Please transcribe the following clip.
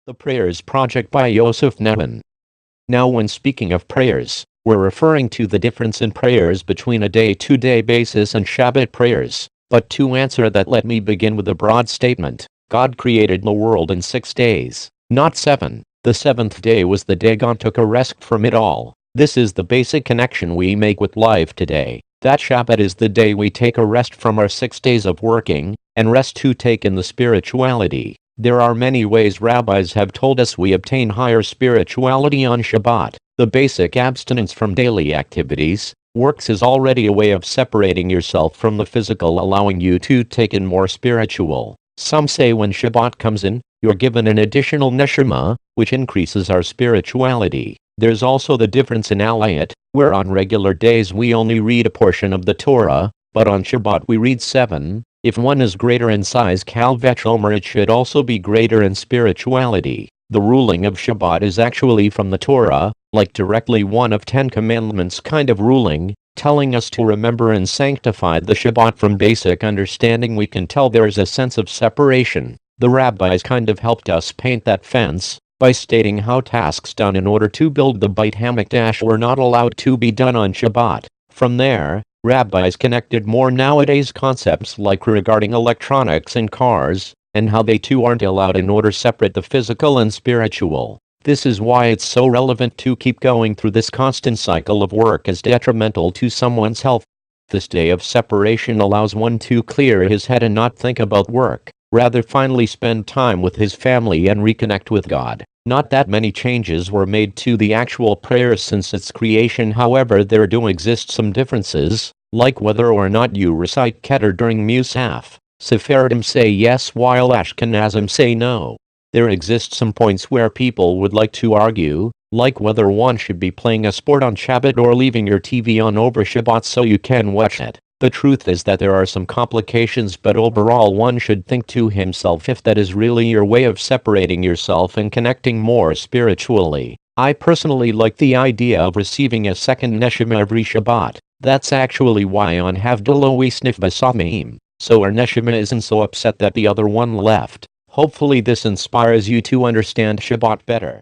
The Prayers Project by Yosef Neman. Now when speaking of prayers, we're referring to the difference in prayers between a day-to-day basis and Shabbat prayers. But to answer that, let me begin with a broad statement. God created the world in 6 days, not 7. The 7th day was the day God took a rest from it all. This is the basic connection we make with life today. That Shabbat is the day we take a rest from our 6 days of working, and rest to take in the spirituality. There are many ways rabbis have told us we obtain higher spirituality on Shabbat. The basic abstinence from daily activities, works is already a way of separating yourself from the physical, allowing you to take in more spiritual. Some say when Shabbat comes in, you're given an additional neshama, which increases our spirituality. There's also the difference in alayat, where on regular days we only read a portion of the Torah, but on Shabbat we read 7. If one is greater in size Kal Vachomer, it should also be greater in spirituality. The ruling of Shabbat is actually from the Torah, like directly one of 10 commandments kind of ruling, telling us to remember and sanctify the Shabbat. From basic understanding we can tell there is a sense of separation. The rabbis kind of helped us paint that fence, by stating how tasks done in order to build the Beit HaMikdash were not allowed to be done on Shabbat. From there, rabbis connected more nowadays concepts like regarding electronics and cars, and how they too aren't allowed in order to separate the physical and spiritual. This is why it's so relevant to keep going through this constant cycle of work as detrimental to someone's health. This day of separation allows one to clear his head and not think about work, rather finally spend time with his family and reconnect with God. Not that many changes were made to the actual prayers since its creation, however there do exist some differences, like whether or not you recite Keter during Musaf. Sephardim say yes while Ashkenazim say no. There exist some points where people would like to argue, like whether one should be playing a sport on Shabbat or leaving your TV on over Shabbat so you can watch it. The truth is that there are some complications, but overall one should think to himself if that is really your way of separating yourself and connecting more spiritually. I personally like the idea of receiving a second neshama every Shabbat. That's actually why on Havdalah we sniff basamim, so our neshama isn't so upset that the other one left. Hopefully this inspires you to understand Shabbat better.